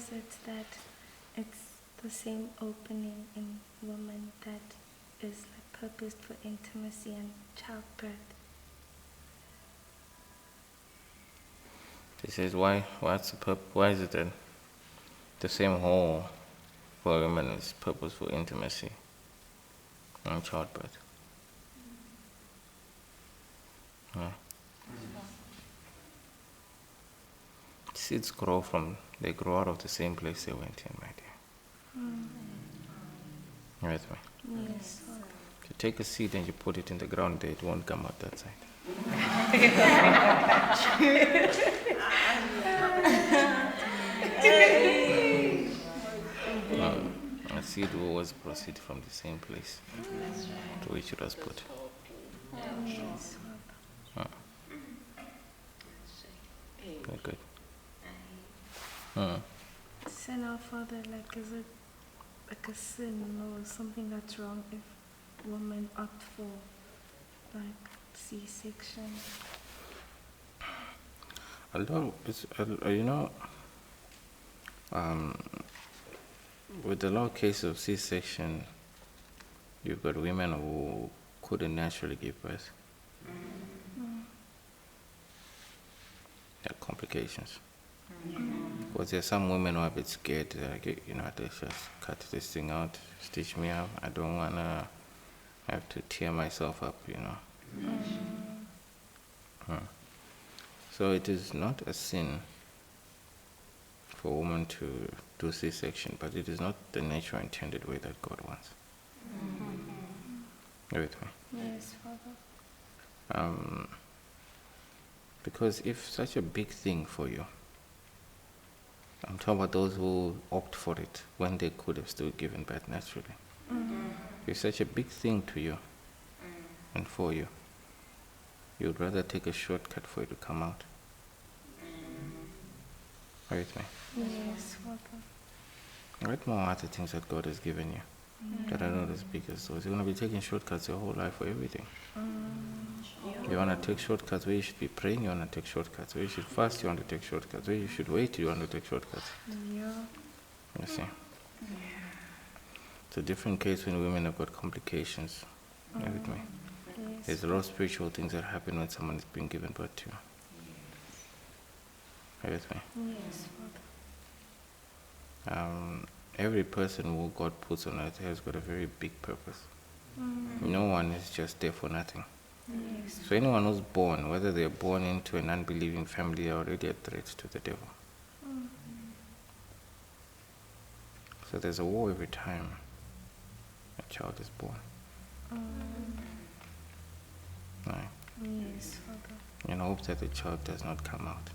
is it that it's the same opening in woman that is like purposed for intimacy and childbirth? He says, why is it that the same hole for women is purpose for intimacy and childbirth? Seeds they grow out of the same place they went in, my dear. You with me? Yes. If you take a seed and you put it in the ground there, it won't come out that side. A seed will always proceed from the same place to which it was put. Yes. Very good. So now, Father, like, is it like a sin or something that's wrong if women opt for like C-section? Although it's, with the law case of C-section, you've got women who couldn't naturally give birth. There are complications. Because there are some women who are a bit scared, they're like, they just cut this thing out, stitch me up. I don't want to have to tear myself up, So it is not a sin for a woman to do C-section, but it is not the nature intended way that God wants. You with me? Yes, Father. Because if such a big thing for you, I'm talking about those who opt for it when they could have still given birth naturally. If it's such a big thing to you and for you, you'd rather take a shortcut for it to come out. Are you with me? Yes, Father. What more other things that God has given you that are not as big as those? You're going to be taking shortcuts your whole life for everything. You want to take shortcuts where you should be praying, you want to take shortcuts where you should fast, you want to take shortcuts where you should wait, you want to take shortcuts. Yeah. You see? It's a different case when women have got complications. You with me? Yes. There's a lot of spiritual things that happen when someone is being given birth to. Are you with me? Yes, Father. Every person who God puts on earth has got a very big purpose. No one is just there for nothing. Yes. So anyone who's born, whether they're born into an unbelieving family, are already a threat to the devil. So there's a war every time a child is born. Right? Yes, Father. In hopes that the child does not come out.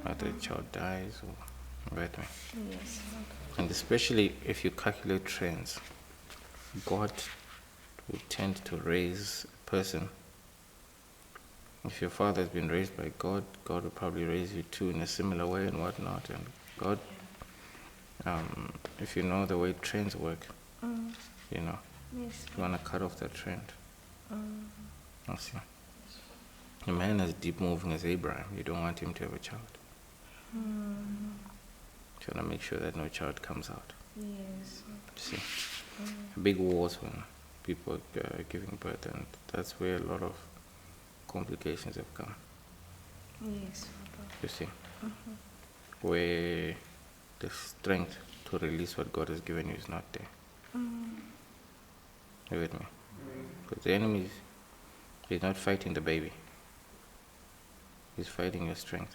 Whether the child dies or right way. Yes, Father. And especially if you calculate trends, God will tend to raise a person. If your father has been raised by God, God will probably raise you too in a similar way and whatnot. And God, if you know the way trends work, Yes, you want to cut off that trend. I see. A man as deep moving as Abraham, you don't want him to have a child. You want to make sure that no child comes out. yes. See, big wars when people are giving birth, and that's where a lot of complications have come. Yes, Father. You see, where the strength to release what God has given you is not there. You with me? Because the enemy is not fighting the baby. He's fighting your strength.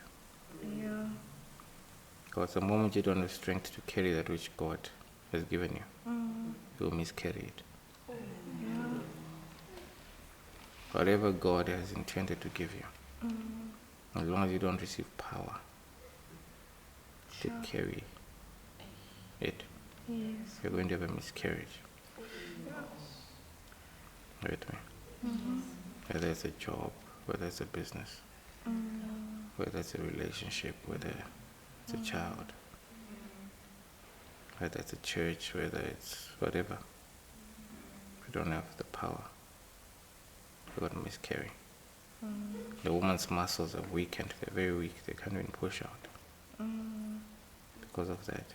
Yeah. Because the moment you don't have strength to carry that which God has given you, you will miscarry it. Yeah. Whatever God has intended to give you, as long as you don't receive power to carry it, Yes. you're going to have a miscarriage. With me? Whether it's a job, whether it's a business, whether it's a relationship, whether it's a child, whether it's a church, whether it's whatever. If you don't have the power, you're going to miscarry. The woman's muscles are weakened, they're very weak, they can't even push out. because of that.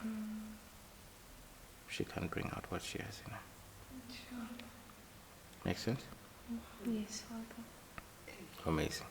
Mm. She can't bring out what she has in her. Sure. Make sense? Yes, Father. Amazing.